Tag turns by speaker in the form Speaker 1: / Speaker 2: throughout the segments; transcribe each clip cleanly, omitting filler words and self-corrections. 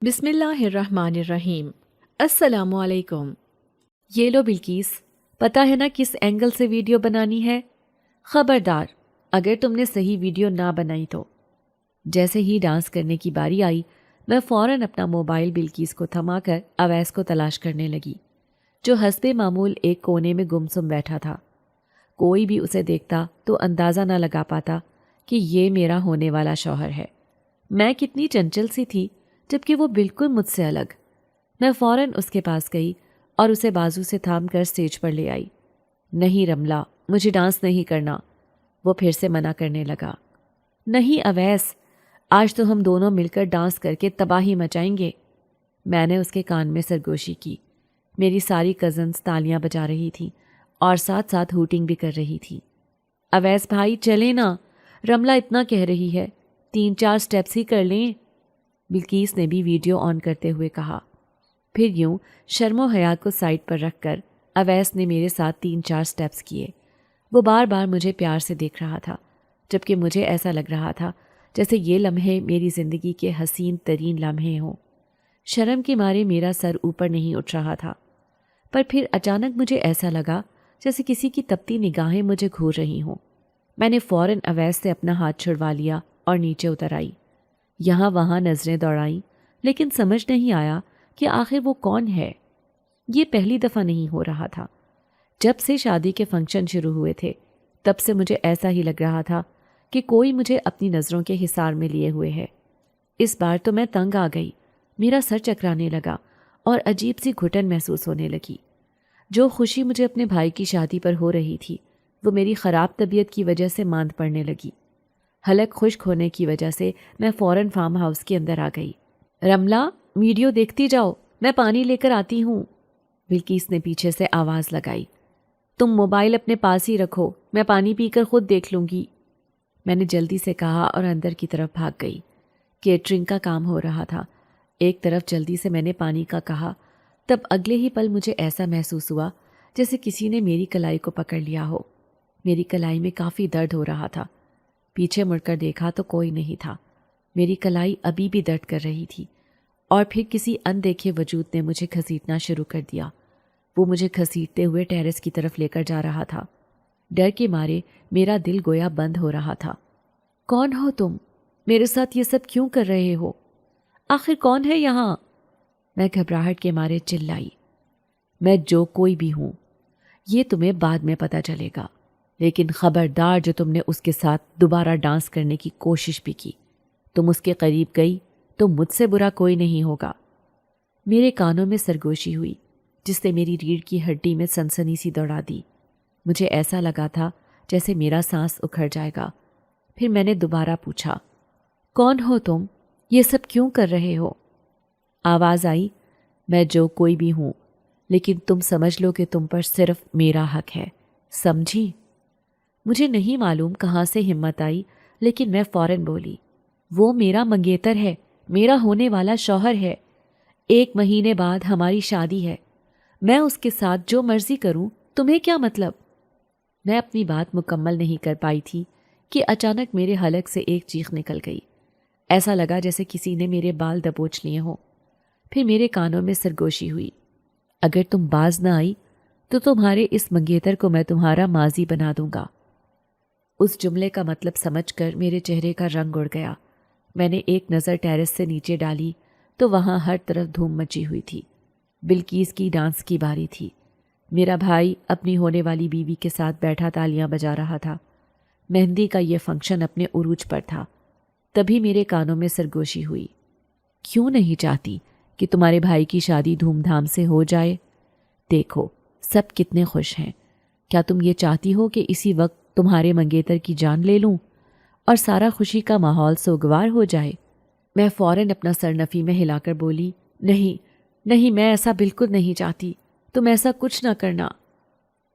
Speaker 1: بسم اللہ الرحمن الرحیم۔ السلام علیکم۔ یہ لو بلکیس، پتہ ہے نا کس اینگل سے ویڈیو بنانی ہے؟ خبردار اگر تم نے صحیح ویڈیو نہ بنائی تو۔ جیسے ہی ڈانس کرنے کی باری آئی، میں فوراً اپنا موبائل بلکیس کو تھما کر اویس کو تلاش کرنے لگی، جو حسب معمول ایک کونے میں گمسم بیٹھا تھا۔ کوئی بھی اسے دیکھتا تو اندازہ نہ لگا پاتا کہ یہ میرا ہونے والا شوہر ہے۔ میں کتنی چنچل سی تھی جبکہ وہ بالکل مجھ سے الگ۔ میں فوراً اس کے پاس گئی اور اسے بازو سے تھام کر اسٹیج پر لے آئی۔ نہیں رملہ، مجھے ڈانس نہیں کرنا، وہ پھر سے منع کرنے لگا۔ نہیں اویس، آج تو ہم دونوں مل کر ڈانس کر کے تباہی مچائیں گے۔ میں نے اس کے کان میں سرگوشی کی۔ میری ساری کزنز تالیاں بجا رہی تھیں اور ساتھ ساتھ ہوٹنگ بھی کر رہی تھی۔ اویس بھائی چلے نا، رملہ اتنا کہہ رہی ہے، 3-4 سٹیپس ہی کر لیں۔ بلکیس نے بھی ویڈیو آن کرتے ہوئے کہا۔ پھر یوں شرم و حیا کو سائڈ پر رکھ کر اویس نے میرے ساتھ 3-4 سٹیپس کیے۔ وہ بار بار مجھے پیار سے دیکھ رہا تھا، جبکہ مجھے ایسا لگ رہا تھا جیسے یہ لمحے میری زندگی کے حسین ترین لمحے ہوں۔ شرم کے مارے میرا سر اوپر نہیں اٹھ رہا تھا، پر پھر اچانک مجھے ایسا لگا جیسے کسی کی تپتی نگاہیں مجھے گھور رہی ہوں۔ میں نے فوراً اویس سے اپنا ہاتھ چھڑوا لیا اور نیچے اتر آئی۔ یہاں وہاں نظریں دوڑائیں، لیکن سمجھ نہیں آیا کہ آخر وہ کون ہے۔ یہ پہلی دفعہ نہیں ہو رہا تھا۔ جب سے شادی کے فنکشن شروع ہوئے تھے، تب سے مجھے ایسا ہی لگ رہا تھا کہ کوئی مجھے اپنی نظروں کے حصار میں لیے ہوئے ہے۔ اس بار تو میں تنگ آ گئی، میرا سر چکرانے لگا اور عجیب سی گھٹن محسوس ہونے لگی۔ جو خوشی مجھے اپنے بھائی کی شادی پر ہو رہی تھی، وہ میری خراب طبیعت کی وجہ سے ماند پڑنے لگی۔ حلق خشک ہونے کی وجہ سے میں فوراً فارم ہاؤس کے اندر آ گئی۔ رملہ، ویڈیو دیکھتی جاؤ، میں پانی لے کر آتی ہوں، بلکیس نے پیچھے سے آواز لگائی۔ تم موبائل اپنے پاس ہی رکھو، میں پانی پی کر خود دیکھ لوں گی، میں نے جلدی سے کہا اور اندر کی طرف بھاگ گئی۔ کیٹرنگ کا کام ہو رہا تھا۔ ایک طرف جلدی سے میں نے پانی کا کہا، تب اگلے ہی پل مجھے ایسا محسوس ہوا جیسے کسی نے میری کلائی کو پکڑ لیا ہو۔ میری کلائی میں کافی درد ہو رہا تھا۔ پیچھے مڑ کر دیکھا تو کوئی نہیں تھا۔ میری کلائی ابھی بھی درد کر رہی تھی اور پھر کسی اندیکھے وجود نے مجھے گھسیٹنا شروع کر دیا۔ وہ مجھے گھسیٹتے ہوئے ٹیرس کی طرف لے کر جا رہا تھا۔ ڈر کے مارے میرا دل گویا بند ہو رہا تھا۔ کون ہو تم؟ میرے ساتھ یہ سب کیوں کر رہے ہو؟ آخر کون ہے یہاں؟ میں گھبراہٹ کے مارے چلائی۔ میں جو کوئی بھی ہوں، یہ تمہیں بعد میں پتہ چلے گا، لیکن خبردار جو تم نے اس کے ساتھ دوبارہ ڈانس کرنے کی کوشش بھی کی، تم اس کے قریب گئی تو مجھ سے برا کوئی نہیں ہوگا۔ میرے کانوں میں سرگوشی ہوئی جس نے میری ریڑھ کی ہڈی میں سنسنی سی دوڑا دی۔ مجھے ایسا لگا تھا جیسے میرا سانس اکھڑ جائے گا۔ پھر میں نے دوبارہ پوچھا، کون ہو تم؟ یہ سب کیوں کر رہے ہو؟ آواز آئی، میں جو کوئی بھی ہوں، لیکن تم سمجھ لو کہ تم پر صرف میرا حق ہے، سمجھی؟ مجھے نہیں معلوم کہاں سے ہمت آئی، لیکن میں فوراً بولی، وہ میرا منگیتر ہے، میرا ہونے والا شوہر ہے۔ 1 مہینے بعد ہماری شادی ہے، میں اس کے ساتھ جو مرضی کروں، تمہیں کیا مطلب؟ میں اپنی بات مکمل نہیں کر پائی تھی کہ اچانک میرے حلق سے ایک چیخ نکل گئی۔ ایسا لگا جیسے کسی نے میرے بال دبوچ لیے ہوں۔ پھر میرے کانوں میں سرگوشی ہوئی، اگر تم باز نہ آئی تو تمہارے اس منگیتر کو میں تمہارا ماضی بنا دوں گا۔ اس جملے کا مطلب سمجھ کر میرے چہرے کا رنگ اڑ گیا۔ میں نے ایک نظر ٹیرس سے نیچے ڈالی تو وہاں ہر طرف دھوم مچی ہوئی تھی۔ بلکیس کی ڈانس کی باری تھی۔ میرا بھائی اپنی ہونے والی بیوی کے ساتھ بیٹھا تالیاں بجا رہا تھا۔ مہندی کا یہ فنکشن اپنے عروج پر تھا۔ تبھی میرے کانوں میں سرگوشی ہوئی، کیوں نہیں چاہتی کہ تمہارے بھائی کی شادی دھوم دھام سے ہو جائے؟ دیکھو سب کتنے خوش ہیں، کیا تم یہ چاہتی ہو کہ اسی وقت تمہارے منگیتر کی جان لے لوں اور سارا خوشی کا ماحول سوگوار ہو جائے؟ میں فوراً اپنا سر نفی میں ہلا کر بولی، نہیں نہیں، میں ایسا بالکل نہیں چاہتی، تم ایسا کچھ نہ کرنا۔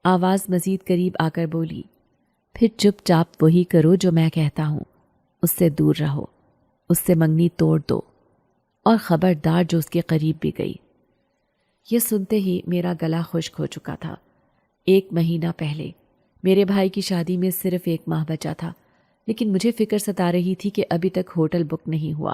Speaker 1: آواز مزید قریب آ کر بولی، پھر چپ چاپ وہی کرو جو میں کہتا ہوں، اس سے دور رہو، اس سے منگنی توڑ دو، اور خبردار جو اس کے قریب بھی گئی۔ یہ سنتے ہی میرا گلا خشک ہو چکا تھا۔ 1 مہینہ پہلے میرے بھائی کی شادی میں صرف 1 ماہ بچا تھا، لیکن مجھے فکر ستا رہی تھی کہ ابھی تک ہوٹل بک نہیں ہوا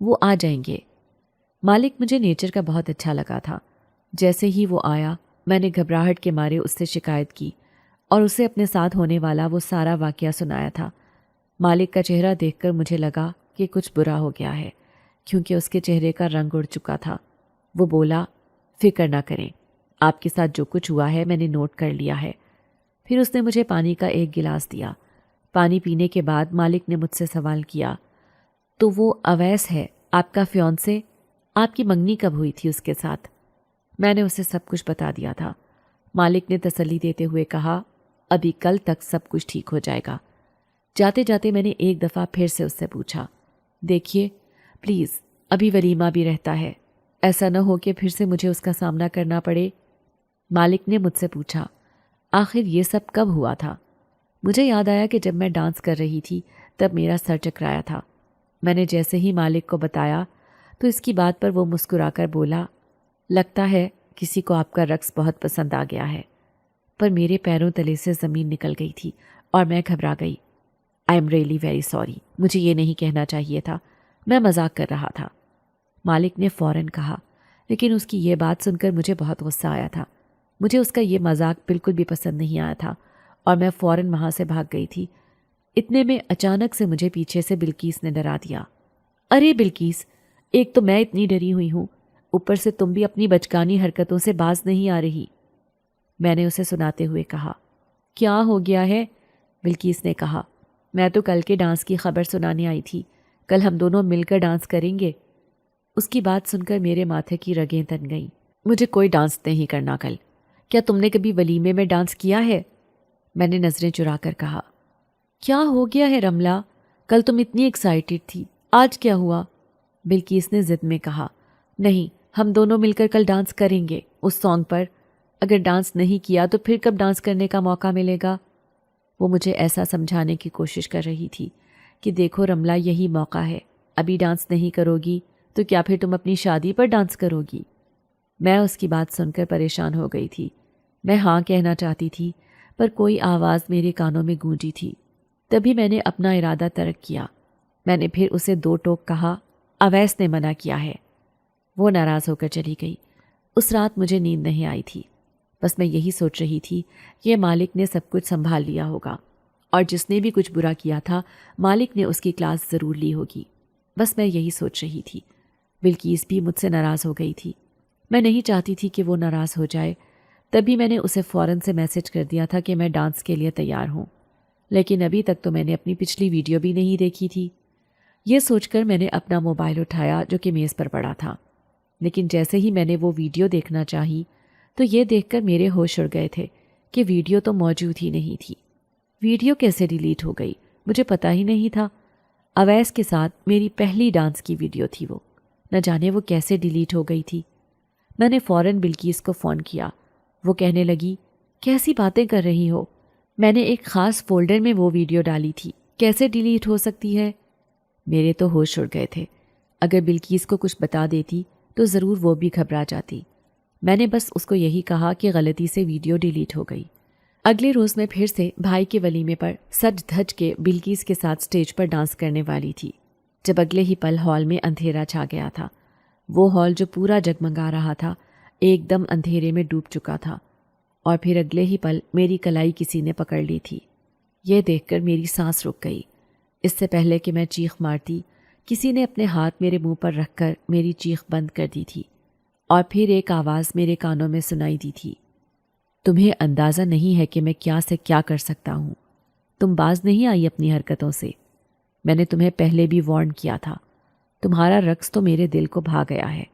Speaker 1: وہ آ جائیں گے۔ مالک مجھے نیچر کا بہت اچھا لگا تھا۔ جیسے ہی وہ آیا میں نے گھبراہٹ کے مارے اس سے شکایت کی اور اسے اپنے ساتھ ہونے والا وہ سارا واقعہ سنایا تھا۔ مالک کا چہرہ دیکھ کر مجھے لگا کہ کچھ برا ہو گیا ہے، کیونکہ اس کے چہرے کا رنگ اڑ چکا تھا۔ وہ بولا، فکر نہ کریں، آپ کے ساتھ جو کچھ ہوا ہے میں نے نوٹ کر لیا ہے۔ پھر اس نے مجھے پانی کا ایک گلاس دیا۔ پانی پینے کے بعد مالک نے مجھ سے سوال کیا، تو وہ اویس ہے آپ کا فیونسے؟ آپ کی منگنی کب ہوئی تھی اس کے ساتھ؟ میں نے اسے سب کچھ بتا دیا تھا۔ مالک نے تسلی دیتے ہوئے کہا، ابھی کل تک سب کچھ ٹھیک ہو جائے گا۔ جاتے جاتے میں نے ایک دفعہ پھر سے اس سے پوچھا، دیکھیے پلیز ابھی ولیمہ بھی رہتا ہے، ایسا نہ ہو کہ پھر سے مجھے اس کا سامنا کرنا پڑے۔ مالک نے مجھ سے پوچھا، آخر یہ سب کب ہوا تھا؟ مجھے یاد آیا کہ جب میں ڈانس کر رہی تھی تب میرا سر چکرایا تھا۔ میں نے جیسے ہی مالک کو بتایا تو اس کی بات پر وہ مسکرا کر بولا، لگتا ہے کسی کو آپ کا رقص بہت پسند آ گیا ہے۔ پر میرے پیروں تلے سے زمین نکل گئی تھی اور میں گھبرا گئی۔ I am really very sorry, مجھے یہ نہیں کہنا چاہیے تھا، میں مذاق کر رہا تھا، مالک نے فوراً کہا۔ لیکن اس کی یہ بات سن کر مجھے بہت غصہ آیا تھا۔ مجھے اس کا یہ مذاق بالکل بھی پسند نہیں آیا تھا اور میں فوراً وہاں سے بھاگ گئی تھی۔ اتنے میں اچانک سے مجھے پیچھے سے بلقیس نے ڈرا دیا۔ ارے بلقیس، ایک تو میں اتنی ڈری ہوئی ہوں، اوپر سے تم بھی اپنی بچکانی حرکتوں سے باز نہیں آ رہی۔ میں نے اسے سناتے ہوئے کہا، کیا ہو گیا ہے؟ بلقیس نے کہا، میں تو کل کے ڈانس کی خبر سنانے آئی تھی، کل ہم دونوں مل کر ڈانس کریں گے۔ اس کی بات سن کر میرے ماتھے کی رگیں تن گئیں۔ مجھے کوئی ڈانس نہیں کرنا کل۔ کیا تم نے کبھی ولیمے میں ڈانس کیا ہے؟ میں نے نظریں چرا کر کہا۔ کیا ہو گیا ہے رملہ؟ کل تم اتنی ایکسائٹڈ تھی، آج کیا ہوا؟ بلقیس نے ضد میں کہا، نہیں، ہم دونوں مل کر کل ڈانس کریں گے اس سانگ پر۔ اگر ڈانس نہیں کیا تو پھر کب ڈانس کرنے کا موقع ملے گا؟ وہ مجھے ایسا سمجھانے کی کوشش کر رہی تھی کہ دیکھو رملہ، یہی موقع ہے، ابھی ڈانس نہیں کرو گی تو کیا پھر تم اپنی شادی پر ڈانس کرو گی؟ میں اس کی بات سن کر پریشان ہو گئی تھی۔ میں ہاں کہنا چاہتی تھی پر کوئی آواز میرے کانوں میں گونجی تھی۔ تبھی میں نے اپنا ارادہ ترک کیا۔ میں نے پھر اسے دو ٹوک کہا، اویس نے منع کیا ہے۔ وہ ناراض ہو کر چلی گئی۔ اس رات مجھے نیند نہیں آئی تھی، بس میں یہی سوچ رہی تھی کہ مالک نے سب کچھ سنبھال لیا ہوگا اور جس نے بھی کچھ برا کیا تھا مالک نے اس کی کلاس ضرور لی ہوگی۔ بس میں یہی سوچ رہی تھی۔ بلقیس بھی مجھ سے ناراض ہو گئی تھی۔ میں نہیں چاہتی تھی کہ وہ ناراض ہو جائے، تبھی میں نے اسے فوراً سے میسج کر دیا تھا کہ میں ڈانس کے لیے تیار ہوں۔ لیکن ابھی تک تو میں نے اپنی پچھلی ویڈیو بھی نہیں دیکھی تھی۔ یہ سوچ کر میں نے اپنا موبائل اٹھایا جو کہ میز پر پڑا تھا، لیکن جیسے ہی میں نے وہ ویڈیو دیکھنا چاہی تو یہ دیکھ کر میرے ہوش اڑ گئے تھے کہ ویڈیو تو موجود ہی نہیں تھی۔ ویڈیو کیسے ڈیلیٹ ہو گئی مجھے پتہ ہی نہیں تھا۔ اویس کے ساتھ میری پہلی ڈانس کی ویڈیو تھی وہ، نہ جانے وہ کیسے ڈیلیٹ ہو گئی تھی۔ میں نے فوراً بلقیس کو فون کیا۔ وہ کہنے لگی، کیسی باتیں کر رہی ہو؟ میں نے ایک خاص فولڈر میں وہ ویڈیو ڈالی تھی، کیسے ڈیلیٹ ہو سکتی ہے؟ میرے تو ہوش اڑ گئے تھے۔ اگر بلقیس کو کچھ بتا دیتی تو ضرور وہ بھی گھبرا جاتی۔ میں نے بس اس کو یہی کہا کہ غلطی سے ویڈیو ڈیلیٹ ہو گئی۔ اگلے روز میں پھر سے بھائی کے ولیمے پر سج دھج کے بلقیس کے ساتھ سٹیج پر ڈانس کرنے والی تھی، جب اگلے ہی پل ہال میں اندھیرا چھا گیا تھا۔ وہ ہال جو پورا جگمگا رہا تھا ایک دم اندھیرے میں ڈوب چکا تھا، اور پھر اگلے ہی پل میری کلائی کسی نے پکڑ لی تھی۔ یہ دیکھ کر میری سانس رک گئی۔ اس سے پہلے کہ میں چیخ مارتی، کسی نے اپنے ہاتھ میرے منہ پر رکھ کر میری چیخ بند کر دی تھی، اور پھر ایک آواز میرے کانوں میں سنائی دی تھی، تمہیں اندازہ نہیں ہے کہ میں کیا سے کیا کر سکتا ہوں۔ تم باز نہیں آئی اپنی حرکتوں سے۔ میں نے تمہیں پہلے بھی وارن کیا تھا۔ تمہارا رقص تو میرے دل کو بھا گیا ہے،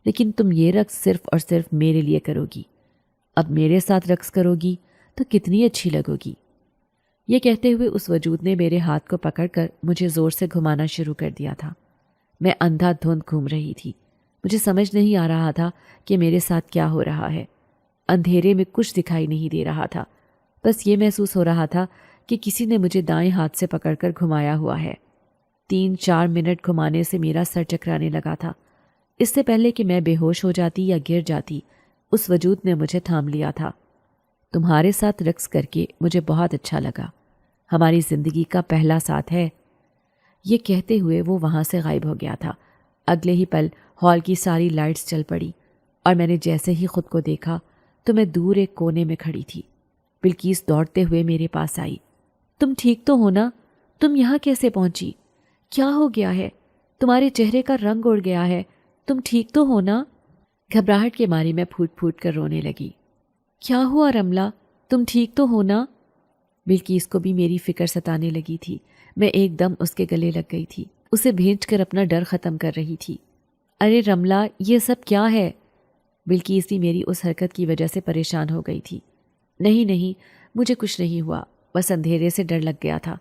Speaker 1: لیکن تم یہ رقص صرف اور صرف میرے لیے کرو گی۔ اب میرے ساتھ رقص کرو گی تو کتنی اچھی لگو گی۔ یہ کہتے ہوئے اس وجود نے میرے ہاتھ کو پکڑ کر مجھے زور سے گھمانا شروع کر دیا تھا۔ میں اندھا دھند گھوم رہی تھی۔ مجھے سمجھ نہیں آ رہا تھا کہ میرے ساتھ کیا ہو رہا ہے۔ اندھیرے میں کچھ دکھائی نہیں دے رہا تھا، بس یہ محسوس ہو رہا تھا کہ کسی نے مجھے دائیں ہاتھ سے پکڑ کر گھمایا ہوا ہے۔ 3-4 منٹ گھمانے سے میرا سر چکرانے لگا تھا۔ اس سے پہلے کہ میں بے ہوش ہو جاتی یا گر جاتی، اس وجود نے مجھے تھام لیا تھا۔ تمہارے ساتھ رقص کر کے مجھے بہت اچھا لگا، ہماری زندگی کا پہلا ساتھ ہے۔ یہ کہتے ہوئے وہ وہاں سے غائب ہو گیا تھا اگلے ہی پل ہال کی ساری لائٹس چل پڑی اور میں نے جیسے ہی خود کو دیکھا تو میں دور ایک کونے میں کھڑی تھی۔ بلقیس دوڑتے ہوئے میرے پاس آئی۔ تم ٹھیک تو ہو نا؟ تم یہاں کیسے پہنچی؟ کیا ہو گیا ہے؟ تمہارے چہرے کا رنگ اڑ گیا ہے، تم ٹھیک تو ہو نا؟ گھبراہٹ کے ماری میں پھوٹ پھوٹ کر رونے لگی۔ کیا ہوا رملہ؟ تم ٹھیک تو ہو نا؟ بلقیس کو بھی میری فکر ستانے لگی تھی۔ میں ایک دم اس کے گلے لگ گئی تھی، اسے بھینچ کر اپنا ڈر ختم کر رہی تھی۔ ارے رملہ، یہ سب کیا ہے؟ بلقیس بھی میری اس حرکت کی وجہ سے پریشان ہو گئی تھی۔ نہیں، مجھے کچھ نہیں ہوا، بس اندھیرے سے ڈر لگ گیا تھا۔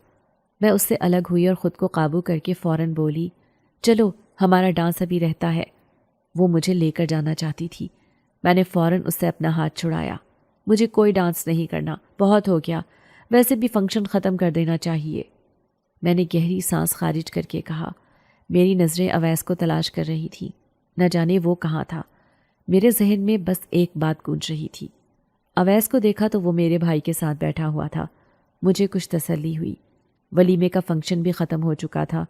Speaker 1: میں اس سے الگ ہوئی اور خود کو قابو کر کے فوراً بولی، چلو ہمارا ڈانس ابھی رہتا ہے۔ وہ مجھے لے کر جانا چاہتی تھی۔ میں نے فوراً اس سے اپنا ہاتھ چھڑایا۔ مجھے کوئی ڈانس نہیں کرنا، بہت ہو گیا، ویسے بھی فنکشن ختم کر دینا چاہیے۔ میں نے گہری سانس خارج کر کے کہا۔ میری نظریں اویس کو تلاش کر رہی تھیں، نہ جانے وہ کہاں تھا۔ میرے ذہن میں بس ایک بات گونج رہی تھی۔ اویس کو دیکھا تو وہ میرے بھائی کے ساتھ بیٹھا ہوا تھا۔ مجھے کچھ تسلی ہوئی۔ ولیمے کا فنکشن بھی ختم ہو چکا تھا۔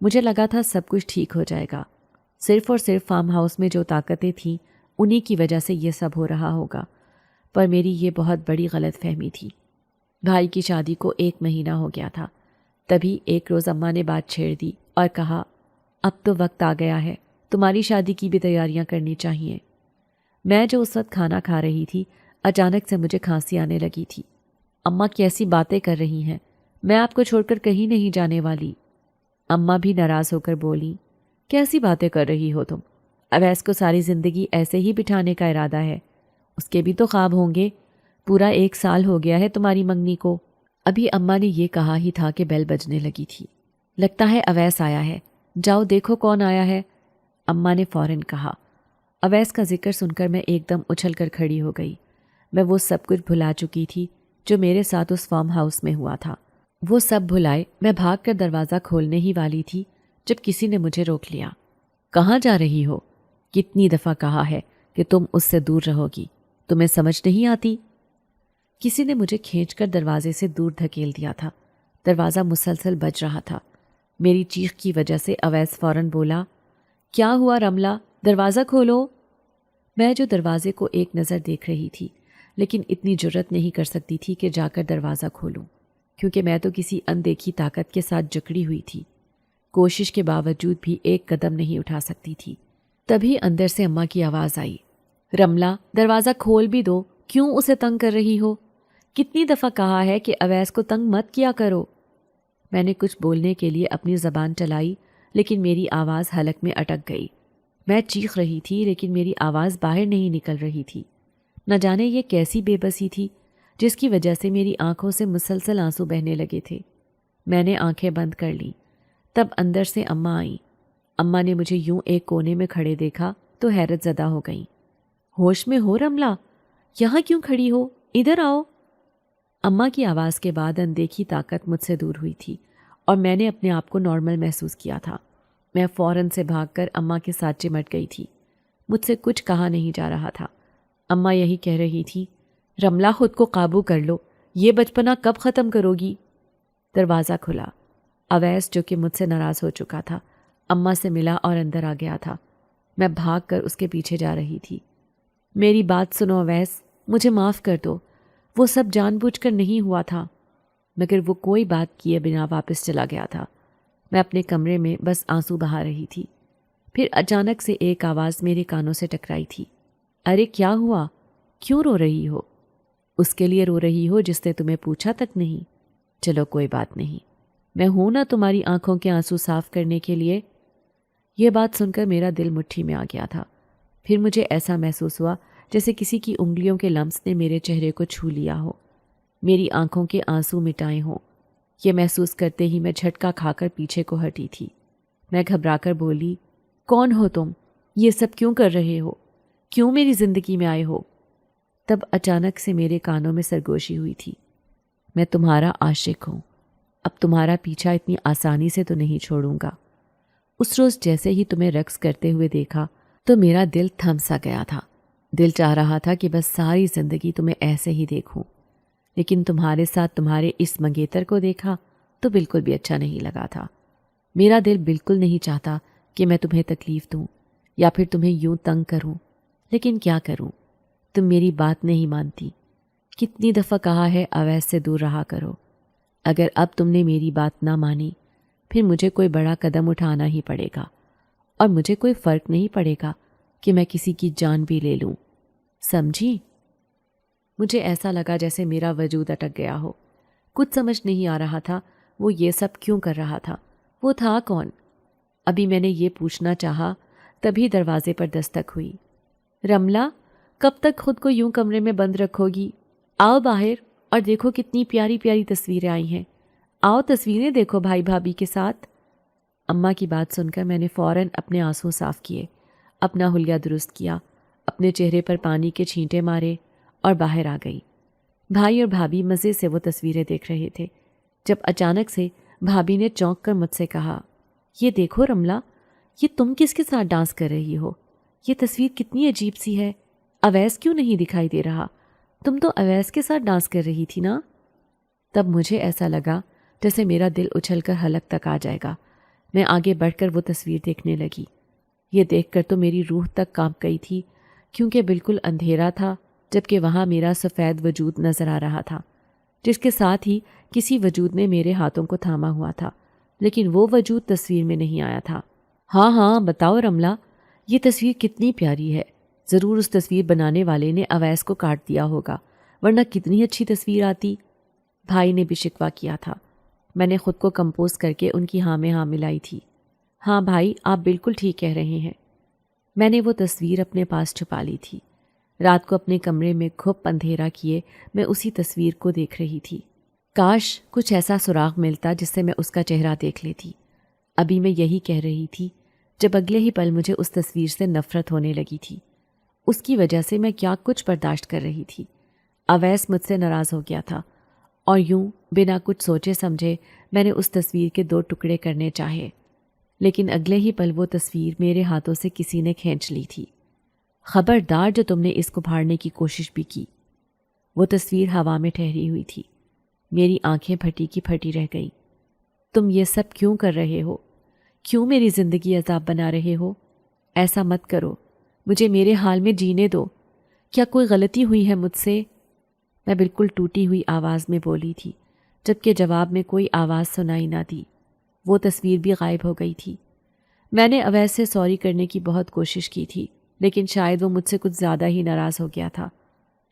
Speaker 1: مجھے لگا تھا سب کچھ ٹھیک ہو جائے گا، صرف اور صرف فارم ہاؤس میں جو طاقتیں تھیں انہی کی وجہ سے یہ سب ہو رہا ہوگا۔ پر میری یہ بہت بڑی غلط فہمی تھی۔ بھائی کی شادی کو 1 مہینہ ہو گیا تھا، تبھی ایک روز اماں نے بات چھیڑ دی اور کہا، اب تو وقت آ گیا ہے، تمہاری شادی کی بھی تیاریاں کرنی چاہیے۔ میں جو اس وقت کھانا کھا رہی تھی، اچانک سے مجھے کھانسی آنے لگی تھی۔ اماں کیسی باتیں کر رہی ہیں، میں آپ کو چھوڑ کر کہیں نہیں جانے والی۔ اماں بھی ناراض ہو کر بولی، کیسی باتیں کر رہی ہو تم؟ اویس کو ساری زندگی ایسے ہی بٹھانے کا ارادہ ہے؟ اس کے بھی تو خواب ہوں گے۔ پورا 1 سال ہو گیا ہے تمہاری منگنی کو۔ ابھی اماں نے یہ کہا ہی تھا کہ بیل بجنے لگی تھی۔ لگتا ہے اویس آیا ہے، جاؤ دیکھو کون آیا ہے، اماں نے فوراً کہا۔ اویس کا ذکر سن کر میں ایک دم اچھل کر کھڑی ہو گئی۔ میں وہ سب کچھ بھلا چکی تھی جو میرے ساتھ اس فارم ہاؤس میں ہوا تھا۔ وہ سب بھلائے میں بھاگ کر دروازہ کھولنے ہی والی تھی جب کسی نے مجھے روک لیا۔ کہاں جا رہی ہو؟ کتنی دفعہ کہا ہے کہ تم اس سے دور رہو گی، تمہیں سمجھ نہیں آتی؟ کسی نے مجھے کھینچ کر دروازے سے دور دھکیل دیا تھا۔ دروازہ مسلسل بج رہا تھا۔ میری چیخ کی وجہ سے اویس فوراً بولا، کیا ہوا رملہ، دروازہ کھولو۔ میں جو دروازے کو ایک نظر دیکھ رہی تھی، لیکن اتنی جرت نہیں کر سکتی تھی کہ جا کر دروازہ کھولوں، کیونکہ میں تو کسی اندیکھی طاقت کے ساتھ جکڑی ہوئی تھی۔ کوشش کے باوجود بھی ایک قدم نہیں اٹھا سکتی تھی۔ تبھی اندر سے اماں کی آواز آئی، رملہ دروازہ کھول بھی دو، کیوں اسے تنگ کر رہی ہو؟ کتنی دفعہ کہا ہے کہ اویس کو تنگ مت کیا کرو۔ میں نے کچھ بولنے کے لیے اپنی زبان چلائی، لیکن میری آواز حلق میں اٹک گئی۔ میں چیخ رہی تھی لیکن میری آواز باہر نہیں نکل رہی تھی۔ نہ جانے یہ کیسی بے بسی تھی جس کی وجہ سے میری آنکھوں سے مسلسل آنسو بہنے لگے تھے۔ میں نے آنکھیں بند کر لیں۔ تب اندر سے اماں آئیں۔ اماں نے مجھے یوں ایک کونے میں کھڑے دیکھا تو حیرت زدہ ہو گئیں۔ ہوش میں ہو رملہ؟ یہاں کیوں کھڑی ہو؟ ادھر آؤ۔ اماں کی آواز کے بعد اندیکھی طاقت مجھ سے دور ہوئی تھی اور میں نے اپنے آپ کو نارمل محسوس کیا تھا۔ میں فوراً سے بھاگ کر اماں کے ساتھ چمٹ گئی تھی۔ مجھ سے کچھ کہا نہیں جا رہا تھا۔ اماں یہی کہہ رہی تھی، رملہ خود کو قابو کر لو، یہ بچپنا کب ختم کرو گی؟ دروازہ کھلا۔ اویس جو کہ مجھ سے ناراض ہو چکا تھا اماں سے ملا اور اندر آ گیا تھا۔ میں بھاگ کر اس کے پیچھے جا رہی تھی۔ میری بات سنو اویس، مجھے معاف کر دو، وہ سب جان بوجھ کر نہیں ہوا تھا۔ مگر وہ کوئی بات کیے بنا واپس چلا گیا تھا۔ میں اپنے کمرے میں بس آنسو بہا رہی تھی۔ پھر اچانک سے ایک آواز میرے کانوں سے ٹکرائی تھی، ارے کیا ہوا؟ کیوں رو رہی ہو؟ اس کے لیے رو رہی ہو جس نے تمہیں پوچھا تک نہیں؟ چلو کوئی بات نہیں، میں ہوں نا تمہاری آنکھوں کے آنسو صاف کرنے کے لیے۔ یہ بات سن کر میرا دل مٹھی میں آ گیا تھا۔ پھر مجھے ایسا محسوس ہوا جیسے کسی کی انگلیوں کے لمس نے میرے چہرے کو چھو لیا ہو، میری آنکھوں کے آنسو مٹائے ہوں۔ یہ محسوس کرتے ہی میں جھٹکا کھا کر پیچھے کو ہٹی تھی۔ میں گھبرا کر بولی، کون ہو تم؟ یہ سب کیوں کر رہے ہو؟ کیوں میری زندگی میں آئے ہو؟ تب اچانک سے میرے کانوں میں سرگوشی ہوئی تھی، میں تمہارا عاشق ہوں، اب تمہارا پیچھا اتنی آسانی سے تو نہیں چھوڑوں گا۔ اس روز جیسے ہی تمہیں رقص کرتے ہوئے دیکھا تو میرا دل تھم سا گیا تھا۔ دل چاہ رہا تھا کہ بس ساری زندگی تمہیں ایسے ہی دیکھوں، لیکن تمہارے ساتھ تمہارے اس منگیتر کو دیکھا تو بالکل بھی اچھا نہیں لگا تھا۔ میرا دل بالکل نہیں چاہتا کہ میں تمہیں تکلیف دوں یا پھر تمہیں یوں تنگ کروں، لیکن کیا کروں، تم میری بات نہیں مانتی۔ کتنی دفعہ کہا ہے اویس سے دور رہا کرو۔ اگر اب تم نے میری بات نہ مانی پھر مجھے کوئی بڑا قدم اٹھانا ہی پڑے گا، اور مجھے کوئی فرق نہیں پڑے گا کہ میں کسی کی جان بھی لے لوں، سمجھی؟ مجھے ایسا لگا جیسے میرا وجود اٹک گیا ہو۔ کچھ سمجھ نہیں آ رہا تھا وہ یہ سب کیوں کر رہا تھا، وہ تھا کون؟ ابھی میں نے یہ پوچھنا چاہا تبھی دروازے پر دستک ہوئی۔ رملہ، کب تک خود کو یوں کمرے میں بند رکھو گی؟ آؤ باہر اور دیکھو کتنی پیاری پیاری تصویریں آئی ہیں۔ آؤ تصویریں دیکھو بھائی بھابھی کے ساتھ۔ اماں کی بات سن کر میں نے فوراً اپنے آنسو صاف کیے، اپنا حلیہ درست کیا، اپنے چہرے پر پانی کے چھینٹے مارے اور باہر آ گئی۔ بھائی اور بھابھی مزے سے وہ تصویریں دیکھ رہے تھے جب اچانک سے بھابھی نے چونک کر مجھ سے کہا، یہ دیکھو رملہ، یہ تم کس کے ساتھ ڈانس کر رہی ہو؟ یہ تصویر کتنی عجیب سی ہے، اویس کیوں نہیں دکھائی دے رہا؟ تم تو اویس کے ساتھ ڈانس کر رہی تھی نا؟ تب مجھے ایسا لگا جیسے میرا دل اچھل کر حلق تک آ جائے گا۔ میں آگے بڑھ کر وہ تصویر دیکھنے لگی۔ یہ دیکھ کر تو میری روح تک کانپ گئی تھی، کیونکہ بالکل اندھیرا تھا، جبکہ وہاں میرا سفید وجود نظر آ رہا تھا، جس کے ساتھ ہی کسی وجود نے میرے ہاتھوں کو تھاما ہوا تھا، لیکن وہ وجود تصویر میں نہیں آیا تھا۔ ہاں ہاں بتاؤ رملہ، یہ تصویر کتنی پیاری ہے، ضرور اس تصویر بنانے والے نے اویس کو کاٹ دیا ہوگا، ورنہ کتنی اچھی تصویر آتی۔ بھائی نے بھی شکوہ کیا تھا۔ میں نے خود کو کمپوز کر کے ان کی ہاں میں ہاں ملائی تھی۔ ہاں بھائی، آپ بالکل ٹھیک کہہ رہے ہیں۔ میں نے وہ تصویر اپنے پاس چھپا لی تھی۔ رات کو اپنے کمرے میں گھپ اندھیرا کیے میں اسی تصویر کو دیکھ رہی تھی۔ کاش کچھ ایسا سراغ ملتا جس سے میں اس کا چہرہ دیکھ لیتی۔ ابھی میں یہی کہہ رہی تھی جب اگلے ہی پل مجھے اس تصویر سے نفرت ہونے لگی تھی۔ اس کی وجہ سے میں کیا کچھ برداشت کر رہی تھی۔ اویس مجھ سے ناراض ہو گیا تھا، اور یوں بنا کچھ سوچے سمجھے میں نے اس تصویر کے 2 ٹکڑے کرنے چاہے، لیکن اگلے ہی پل وہ تصویر میرے ہاتھوں سے کسی نے کھینچ لی تھی۔ خبردار جو تم نے اس کو پھاڑنے کی کوشش بھی کی۔ وہ تصویر ہوا میں ٹھہری ہوئی تھی۔ میری آنکھیں پھٹی کی پھٹی رہ گئیں۔ تم یہ سب کیوں کر رہے ہو؟ کیوں میری زندگی عذاب بنا رہے ہو؟ ایسا مت کرو، مجھے میرے حال میں جینے دو۔ کیا کوئی غلطی ہوئی ہے مجھ سے؟ میں بالکل ٹوٹی ہوئی آواز میں بولی تھی، جبکہ جواب میں کوئی آواز سنائی نہ دی۔ وہ تصویر بھی غائب ہو گئی تھی۔ میں نے اویس سے سوری کرنے کی بہت کوشش کی تھی، لیکن شاید وہ مجھ سے کچھ زیادہ ہی ناراض ہو گیا تھا۔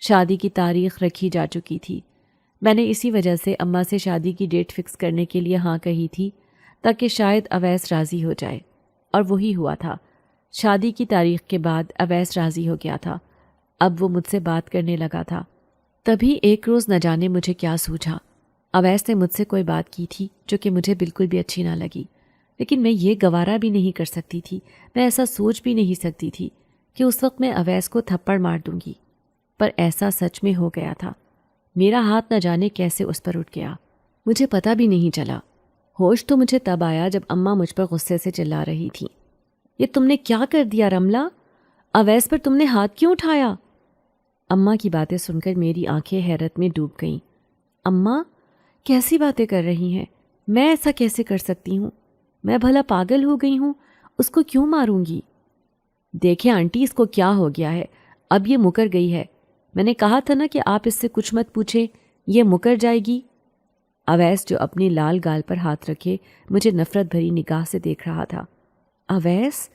Speaker 1: شادی کی تاریخ رکھی جا چکی تھی۔ میں نے اسی وجہ سے اماں سے شادی کی ڈیٹ فکس کرنے کے لیے ہاں کہی تھی، تاکہ شاید اویس راضی ہو جائے، اور وہی ہوا تھا۔ شادی کی تاریخ کے بعد اویس راضی ہو گیا تھا۔ اب وہ مجھ سے بات کرنے لگا تھا۔ تبھی ایک روز نہ جانے مجھے کیا سوجھا۔ اویس نے مجھ سے کوئی بات کی تھی جو کہ مجھے بالکل بھی اچھی نہ لگی، لیکن میں یہ گوارا بھی نہیں کر سکتی تھی، میں ایسا سوچ بھی نہیں سکتی تھی کہ اس وقت میں اویس کو تھپڑ مار دوں گی، پر ایسا سچ میں ہو گیا تھا۔ میرا ہاتھ نہ جانے کیسے اس پر اٹھ گیا، مجھے پتہ بھی نہیں چلا۔ ہوش تو مجھے تب آیا جب اماں مجھ پر غصے سے چلا رہی تھیں۔ یہ تم نے کیا کر دیا رملہ؟ اویس پر تم نے ہاتھ کیوں اٹھایا؟ اماں کی باتیں سن کر میری آنکھیں حیرت میں ڈوب گئیں۔ اماں کیسی باتیں کر رہی ہیں؟ میں ایسا کیسے کر سکتی ہوں؟ میں بھلا پاگل ہو گئی ہوں؟ اس کو کیوں ماروں گی؟ دیکھیں آنٹی، اس کو کیا ہو گیا ہے؟ اب یہ مکر گئی ہے۔ میں نے کہا تھا نا کہ آپ اس سے کچھ مت پوچھیں، یہ مکر جائے گی۔ اویس جو اپنی لال گال پر ہاتھ رکھے مجھے نفرت بھری نگاہ سے دیکھ رہا تھا۔ اویس،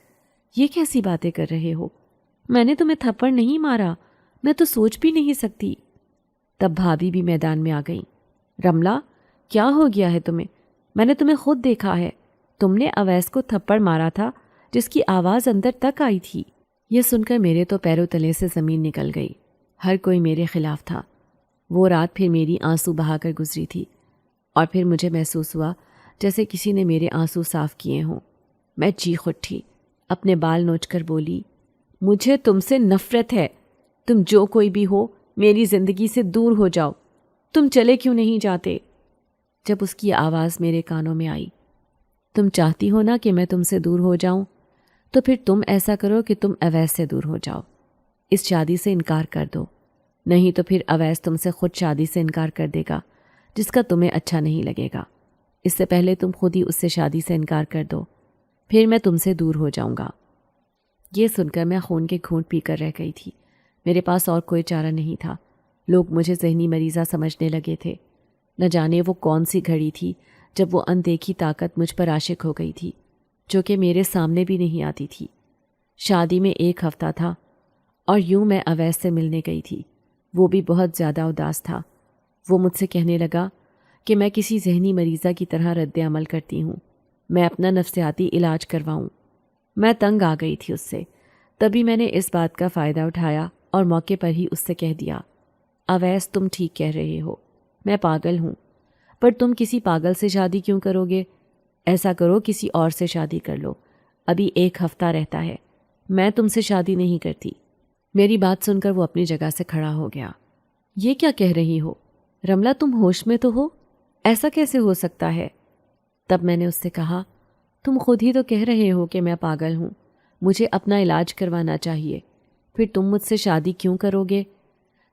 Speaker 1: یہ کیسی باتیں کر رہے ہو؟ میں نے تمہیں تھپڑ نہیں مارا، میں تو سوچ بھی نہیں سکتی۔ تب بھابھی بھی میدان میں آ گئیں۔ رملہ، کیا ہو گیا ہے تمہیں؟ میں نے تمہیں خود دیکھا ہے، تم نے اویس کو تھپڑ مارا تھا جس کی آواز اندر تک آئی تھی۔ یہ سن کر میرے تو پیروں تلے سے زمین نکل گئی۔ ہر کوئی میرے خلاف تھا۔ وہ رات پھر میری آنسو بہا کر گزری تھی، اور پھر مجھے محسوس ہوا جیسے کسی نے میرے آنسو صاف کیے ہوں۔ میں چیخ اٹھی، اپنے بال نوچ کر بولی، مجھے تم سے نفرت ہے۔ تم جو کوئی بھی ہو، میری زندگی سے دور ہو جاؤ۔ تم چلے کیوں نہیں جاتے؟ جب اس کی آواز میرے کانوں میں آئی، تم چاہتی ہو نا کہ میں تم سے دور ہو جاؤں، تو پھر تم ایسا کرو کہ تم اویس سے دور ہو جاؤ، اس شادی سے انکار کر دو، نہیں تو پھر اویس تم سے خود شادی سے انکار کر دے گا، جس کا تمہیں اچھا نہیں لگے گا۔ اس سے پہلے تم خود ہی اس سے شادی سے انکار کر دو، پھر میں تم سے دور ہو جاؤں گا۔ یہ سن کر میں خون کے گھونٹ پی کر رہ گئی تھی۔ میرے پاس اور کوئی چارہ نہیں تھا۔ لوگ مجھے ذہنی مریضہ سمجھنے لگے تھے۔ نہ جانے وہ کون سی گھڑی تھی جب وہ اندیکھی طاقت مجھ پر عاشق ہو گئی تھی، جو کہ میرے سامنے بھی نہیں آتی تھی۔ شادی میں 1 ہفتہ تھا اور یوں میں اویس سے ملنے گئی تھی۔ وہ بھی بہت زیادہ اداس تھا۔ وہ مجھ سے کہنے لگا کہ میں کسی ذہنی مریضہ کی طرح رد عمل کرتی ہوں، میں اپنا نفسیاتی علاج کرواؤں۔ میں تنگ آ گئی تھی اس سے۔ تبھی میں نے اس بات کا فائدہ اٹھایا اور موقع پر ہی اس سے کہہ دیا، اویس تم ٹھیک کہہ رہے ہو، میں پاگل ہوں، پر تم کسی پاگل سے شادی کیوں کرو گے؟ ایسا کرو کسی اور سے شادی کر لو، ابھی 1 ہفتہ رہتا ہے، میں تم سے شادی نہیں کرتی۔ میری بات سن کر وہ اپنی جگہ سے کھڑا ہو گیا۔ یہ کیا کہہ رہی ہو رملہ، تم ہوش میں تو ہو؟ ایسا کیسے ہو سکتا ہے؟ تب میں نے اس سے کہا، تم خود ہی تو کہہ رہے ہو کہ میں پاگل ہوں، مجھے اپنا علاج کروانا چاہیے، پھر تم مجھ سے شادی کیوں کرو گے؟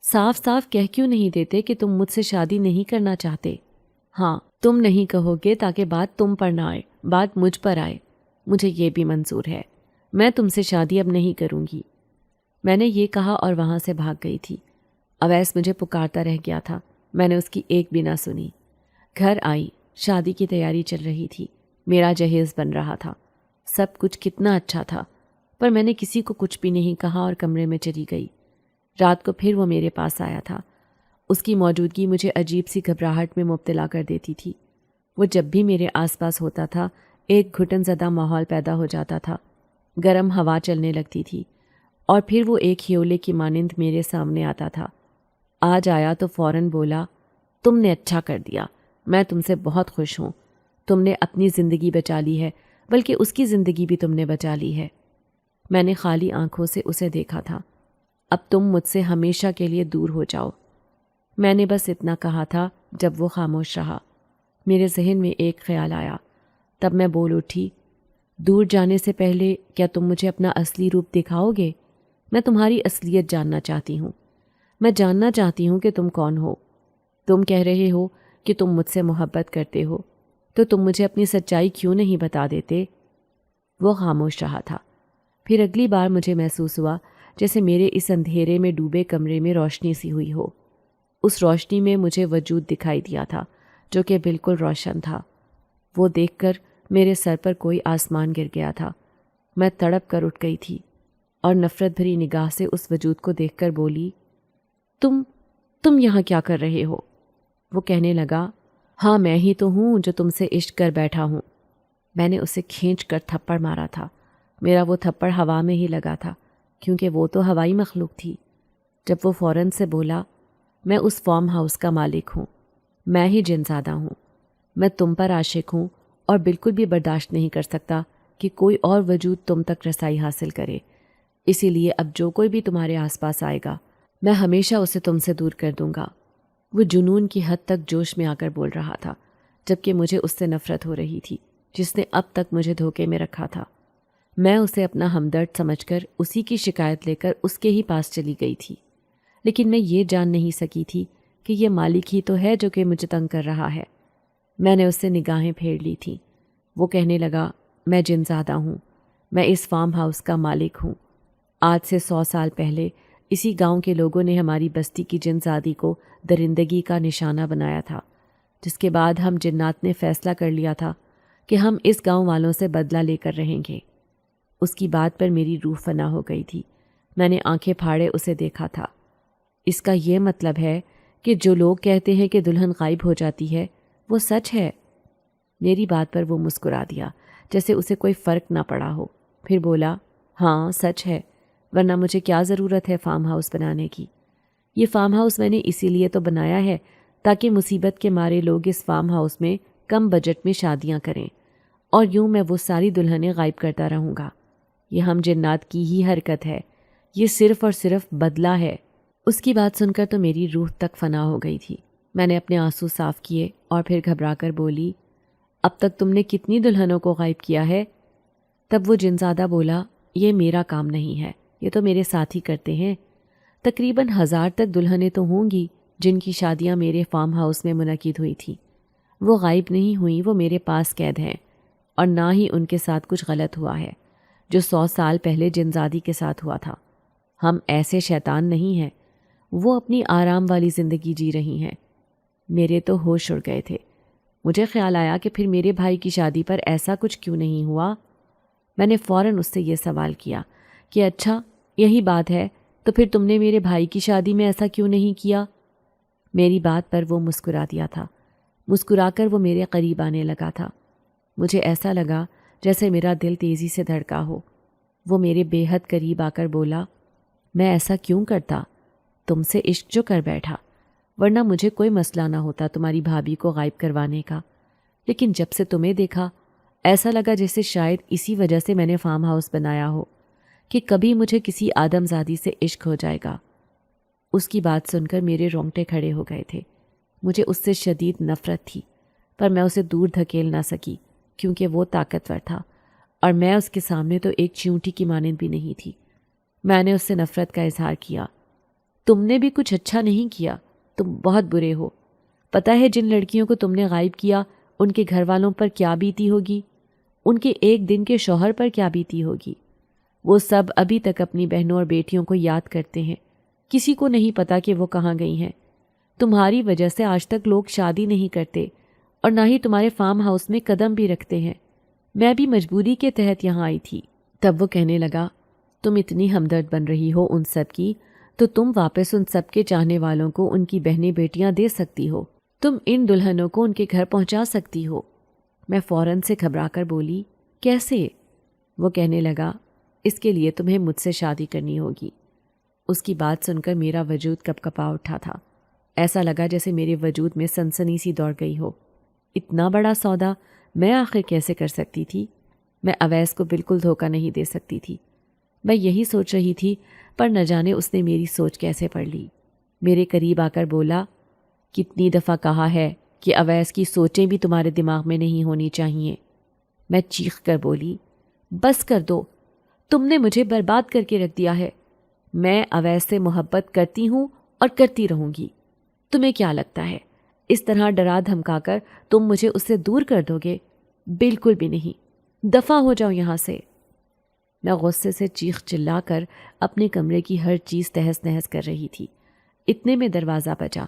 Speaker 1: صاف صاف کہہ کیوں نہیں دیتے کہ تم مجھ سے شادی نہیں کرنا چاہتے؟ ہاں، تم نہیں کہو گے تاکہ بات تم پر نہ آئے، بات مجھ پر آئے۔ مجھے یہ بھی منظور ہے، میں تم سے شادی اب نہیں کروں گی۔ میں نے یہ کہا اور وہاں سے بھاگ گئی تھی۔ اویس مجھے پکارتا رہ گیا تھا، میں نے اس کی ایک بھی نہ سنی۔ گھر آئی، شادی کی تیاری چل رہی تھی، میرا جہیز بن رہا تھا، سب کچھ کتنا اچھا تھا، پر میں نے کسی کو کچھ بھی نہیں کہا اور کمرے میں چلی گئی۔ رات کو پھر وہ میرے پاس آیا تھا۔ اس کی موجودگی مجھے عجیب سی گھبراہٹ میں مبتلا کر دیتی تھی۔ وہ جب بھی میرے آس پاس ہوتا تھا ایک گھٹن زدہ ماحول پیدا ہو جاتا تھا، گرم ہوا چلنے لگتی تھی، اور پھر وہ ایک ہیولے کی مانند میرے سامنے آتا تھا۔ آج آیا تو فوراً بولا، تم نے اچھا کر دیا، میں تم سے بہت خوش ہوں، تم نے اپنی زندگی بچا لی ہے، بلکہ اس کی زندگی بھی تم نے بچا لی ہے۔ میں نے خالی آنکھوں سے اسے دیکھا تھا۔ اب تم مجھ سے ہمیشہ کے لیے دور ہو جاؤ۔ میں نے بس اتنا کہا تھا جب وہ خاموش رہا۔ میرے ذہن میں ایک خیال آیا، تب میں بول اٹھی، دور جانے سے پہلے کیا تم مجھے اپنا اصلی روپ دکھاؤ گے؟ میں تمہاری اصلیت جاننا چاہتی ہوں۔ میں جاننا چاہتی ہوں کہ تم کون ہو۔ تم کہہ رہے ہو کہ تم مجھ سے محبت کرتے ہو، تو تم مجھے اپنی سچائی کیوں نہیں بتا دیتے؟ وہ خاموش رہا تھا۔ پھر اگلی بار مجھے محسوس ہوا جیسے میرے اس اندھیرے میں ڈوبے کمرے میں روشنی سی ہوئی ہو۔ اس روشنی میں مجھے وجود دکھائی دیا تھا جو کہ بالکل روشن تھا۔ وہ دیکھ کر میرے سر پر کوئی آسمان گر گیا تھا۔ میں تڑپ کر اٹھ گئی تھی اور نفرت بھری نگاہ سے اس وجود کو دیکھ کر بولی، تم یہاں کیا کر رہے ہو؟ وہ کہنے لگا، ہاں میں ہی تو ہوں جو تم سے عشق کر بیٹھا ہوں۔ میں نے اسے کھینچ کر تھپڑ مارا تھا۔ میرا وہ تھپڑ ہوا میں ہی لگا تھا، کیونکہ وہ تو ہوائی مخلوق تھی۔ جب وہ فوراً سے بولا، میں اس فارم ہاؤس کا مالک ہوں، میں ہی جن زادہ ہوں، میں تم پر عاشق ہوں اور بالکل بھی برداشت نہیں کر سکتا کہ کوئی اور وجود تم تک رسائی حاصل کرے۔ اسی لیے اب جو کوئی بھی تمہارے آس پاس آئے گا، میں ہمیشہ اسے تم سے دور کر دوں گا۔ وہ جنون کی حد تک جوش میں آ کر بول رہا تھا، جبکہ مجھے اس سے نفرت ہو رہی تھی جس نے اب تک مجھے دھوکے میں رکھا تھا۔ میں اسے اپنا ہمدرد سمجھ کر اسی کی شکایت لے کر اس کے ہی پاس چلی گئی تھی، لیکن میں یہ جان نہیں سکی تھی کہ یہ مالک ہی تو ہے جو کہ مجھے تنگ کر رہا ہے۔ میں نے اس سے نگاہیں پھیر لی تھیں۔ وہ کہنے لگا، میں جن زادہ ہوں، میں اس فارم ہاؤس کا مالک ہوں۔ آج سے 100 سال پہلے اسی گاؤں کے لوگوں نے ہماری بستی کی جن زادی کو درندگی کا نشانہ بنایا تھا، جس کے بعد ہم جنات نے فیصلہ کر لیا تھا کہ ہم اس گاؤں والوں سے بدلہ لے کر رہیں گے۔ اس کی بات پر میری روح فنا ہو گئی تھی۔ میں نے آنکھیں پھاڑے اسے دیکھا تھا۔ اس کا یہ مطلب ہے کہ جو لوگ کہتے ہیں کہ دلہن غائب ہو جاتی ہے، وہ سچ ہے؟ میری بات پر وہ مسکرا دیا جیسے اسے کوئی فرق نہ پڑا ہو، پھر بولا، ہاں سچ ہے، ورنہ مجھے کیا ضرورت ہے فارم ہاؤس بنانے کی؟ یہ فارم ہاؤس میں نے اسی لیے تو بنایا ہے تاکہ مصیبت کے مارے لوگ اس فارم ہاؤس میں کم بجٹ میں شادیاں کریں، اور یوں میں وہ ساری دلہنیں غائب کرتا رہوں گا۔ یہ ہم جنات کی ہی حرکت ہے، یہ صرف اور صرف بدلہ ہے۔ اس کی بات سن کر تو میری روح تک فنا ہو گئی تھی۔ میں نے اپنے آنسو صاف کیے اور پھر گھبرا کر بولی، اب تک تم نے کتنی دلہنوں کو غائب کیا ہے؟ تب وہ جنزادہ بولا، یہ میرا کام نہیں ہے، یہ تو میرے ساتھی کرتے ہیں۔ تقریباً 1000 تک دلہنیں تو ہوں گی جن کی شادیاں میرے فارم ہاؤس میں منعقد ہوئی تھیں۔ وہ غائب نہیں ہوئیں، وہ میرے پاس قید ہیں، اور نہ ہی ان کے ساتھ کچھ غلط ہوا ہے جو 100 سال پہلے جنزادی کے ساتھ ہوا تھا۔ ہم ایسے شیطان نہیں ہیں۔ وہ اپنی آرام والی زندگی جی رہی ہیں۔ میرے تو ہوش اڑ گئے تھے۔ مجھے خیال آیا کہ پھر میرے بھائی کی شادی پر ایسا کچھ کیوں نہیں ہوا۔ میں نے فوراً اس سے یہ سوال کیا کہ اچھا یہی بات ہے تو پھر تم نے میرے بھائی کی شادی میں ایسا کیوں نہیں کیا؟ میری بات پر وہ مسکرا دیا تھا۔ مسکرا کر وہ میرے قریب آنے لگا تھا۔ مجھے ایسا لگا جیسے میرا دل تیزی سے دھڑکا ہو۔ وہ میرے بے حد قریب آ کر بولا، میں ایسا کیوں کرتا؟ تم سے عشق جو کر بیٹھا، ورنہ مجھے کوئی مسئلہ نہ ہوتا تمہاری بھابھی کو غائب کروانے کا، لیکن جب سے تمہیں دیکھا ایسا لگا جیسے شاید اسی وجہ سے میں نے فارم ہاؤس بنایا ہو کہ کبھی مجھے کسی آدم زادی سے عشق ہو جائے گا۔ اس کی بات سن کر میرے رونگٹے کھڑے ہو گئے تھے۔ مجھے اس سے شدید نفرت تھی، پر میں اسے دور دھکیل نہ سکی کیونکہ وہ طاقتور تھا اور میں اس کے سامنے تو ایک چیونٹی کی مانند بھی نہیں تھی۔ میں نے اس سے نفرت کا اظہار کیا۔ تم نے بھی کچھ اچھا نہیں کیا، تم بہت برے ہو۔ پتہ ہے جن لڑکیوں کو تم نے غائب کیا ان کے گھر والوں پر کیا بیتی ہوگی، ان کے ایک دن کے شوہر پر کیا بیتی ہوگی۔ وہ سب ابھی تک اپنی بہنوں اور بیٹیوں کو یاد کرتے ہیں، کسی کو نہیں پتا کہ وہ کہاں گئی ہیں۔ تمہاری وجہ سے آج تک لوگ شادی نہیں کرتے اور نہ ہی تمہارے فارم ہاؤس میں قدم بھی رکھتے ہیں۔ میں بھی مجبوری کے تحت یہاں آئی تھی۔ تب وہ کہنے لگا، تم اتنی ہمدرد بن رہی ہو ان سب کی تو تم واپس ان سب کے چاہنے والوں کو ان کی بہنیں بیٹیاں دے سکتی ہو، تم ان دلہنوں کو ان کے گھر پہنچا سکتی ہو۔ میں فوراً سے گھبرا کر بولی، کیسے؟ وہ کہنے لگا، اس کے لیے تمہیں مجھ سے شادی کرنی ہوگی۔ اس کی بات سن کر میرا وجود کپ کپا اٹھا تھا۔ ایسا لگا جیسے میرے وجود میں سنسنی سی دوڑ گئی ہو۔ اتنا بڑا سودا میں آخر کیسے کر سکتی تھی؟ میں اویس کو بالکل دھوکہ نہیں دے سکتی تھی۔ میں یہی سوچ رہی تھی، پر نہ جانے اس نے میری سوچ کیسے پڑھ لی۔ میرے قریب آ کر بولا، کتنی دفعہ کہا ہے کہ اویس کی سوچیں بھی تمہارے دماغ میں نہیں ہونی چاہیے۔ میں چیخ کر بولی، بس کر دو، تم نے مجھے برباد کر کے رکھ دیا ہے۔ میں اویس سے محبت کرتی ہوں اور کرتی رہوں گی۔ تمہیں کیا لگتا ہے اس طرح ڈرا دھمکا کر تم مجھے اس سے دور کر دو گے؟ بالکل بھی نہیں، دفع ہو جاؤ یہاں سے۔ میں غصے سے چیخ چلا کر اپنے کمرے کی ہر چیز تہس نہس کر رہی تھی۔ اتنے میں دروازہ بجا۔